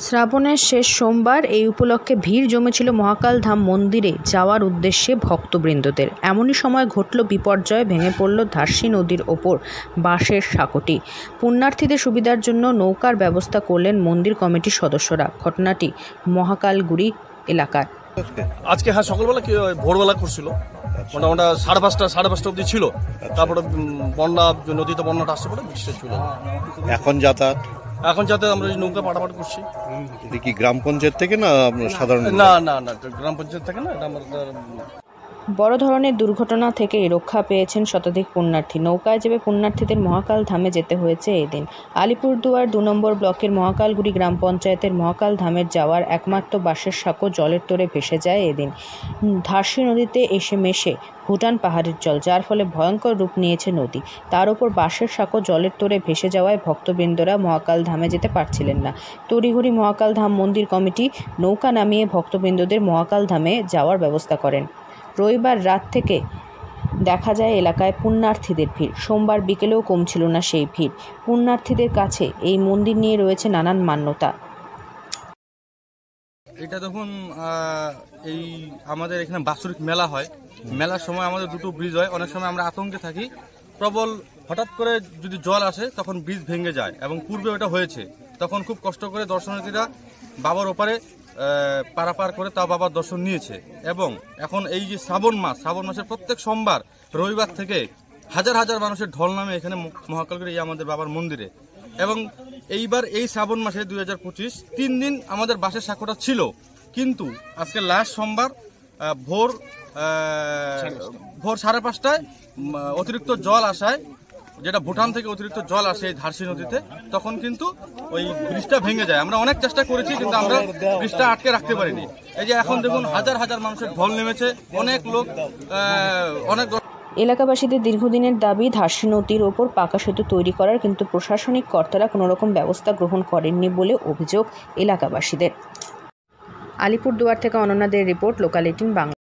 শ্রাবণের শেষ সোমবার এই উপলক্ষে ভিড় জমেছিল মহাকাল ধাম মন্দিরে যাওয়ার উদ্দেশ্যে ভক্তবৃন্দদের। এমনই সময় ঘটল বিপর্যয়, ভেঙে পড়ল ধারসি নদীর ওপর বাঁশের সাঁকোটি। পুণ্যার্থীদের সুবিধার জন্য নৌকার ব্যবস্থা করলেন মন্দির কমিটির সদস্যরা। ঘটনাটি মহাকালগুড়ি এলাকার। আজকে সকালবেলা ভোরবেলা করছিল, মোটামুটি সাড়ে পাঁচটা অব্দি ছিল। তারপরে বন্যা, নদীতে বন্যাটা আসছে পরে বৃষ্টি ছিল। এখন যাতায়াত আমরা নৌকা পাটাপাট করছি। কি গ্রাম পঞ্চায়েত থেকে না সাধারণ? না, গ্রাম পঞ্চায়েত থেকে না, এটা আমাদের। বড় ধরনের দুর্ঘটনা থেকে রক্ষা পেয়েছেন শতাধিক পুণ্যার্থী। নৌকায় চেপে পুণ্যার্থীদের মহাকাল ধামে যেতে হয়েছে এদিন। আলিপুরদুয়ার ২ নম্বর ব্লকের মহাকালগুড়ি গ্রাম পঞ্চায়েতের মহাকাল ধামের যাওয়ার একমাত্র বাঁশের সাঁকো জলের তোড়ে ভেসে যায় এদিন। ধারসি নদীতে এসে মেশে ভুটান পাহাড়ের জল, যার ফলে ভয়ঙ্কর রূপ নিয়েছে নদী। তার উপর বাঁশের সাঁকো জলের তোড়ে ভেসে যাওয়ায় ভক্তবৃন্দরা মহাকাল ধামে যেতে পারছিলেন না। তড়িঘড়ি মহাকাল ধাম মন্দির কমিটি নৌকা নামিয়ে ভক্তবৃন্দদের মহাকাল ধামে যাওয়ার ব্যবস্থা করেন। রবিবার রাত থেকে দেখা যায় এলাকায় পুণ্যার্থীদের ভিড়। সোমবার বিকেলেও কমছিল না সেই ভিড়। পুণ্যার্থীদের কাছে এই মন্দির নিয়ে রয়েছে নানান মান্যতা। এটা দেখুন, এই আমাদের এখানে বাৎসরিক মেলা হয়। মেলার সময় আমাদের দুটো ব্রিজ হয়। অনেক সময় আমরা আতঙ্কে থাকি, প্রবল হঠাৎ করে যদি জল আসে তখন ব্রিজ ভেঙে যায়, এবং পূর্বে ওটা হয়েছে। তখন খুব কষ্ট করে দর্শনার্থীরা বাবার ওপারে পারাপার করে তা বাবার দর্শন নিয়েছে। এবং এখন এই যে শ্রাবণ মাসের প্রত্যেক সোমবার রবিবার থেকে হাজার হাজার মানুষের ঢল নামে এখানে মহাকালগুড়ি আমাদের বাবার মন্দিরে। এবং এইবার এই শ্রাবণ মাসে 2025 3 দিন আমাদের বাঁশের সাঁকোটা ছিল, কিন্তু আজকে লাস্ট সোমবার ভোর 5:30টায় অতিরিক্ত জল আসায়, যেটা ভুটান থেকে অতিরিক্ত জল আসে এই ধারসি নদীতে, তখন কিন্তু ওই ব্রিজটা ভেঙে যায়। আমরা অনেক চেষ্টা করেছি, কিন্তু আমরা ব্রিজটা আটকে রাখতে পারিনি। এই যে এখন দেখুন হাজার হাজার মানুষের ঢল নেমেছে, অনেক লোক, অনেক। এলাকাবাসীদের দীর্ঘদিনের দাবি ধারসি নদীর ওপর পাকা সেতু তৈরি করার, কিন্তু প্রশাসনিক কর্তারা কোনোরকম ব্যবস্থা গ্রহণ করেননি বলে অভিযোগ এলাকাবাসীদের। আলিপুরদুয়ার থেকে অনন্যাদের রিপোর্ট, লোকাল 18 বাংলা।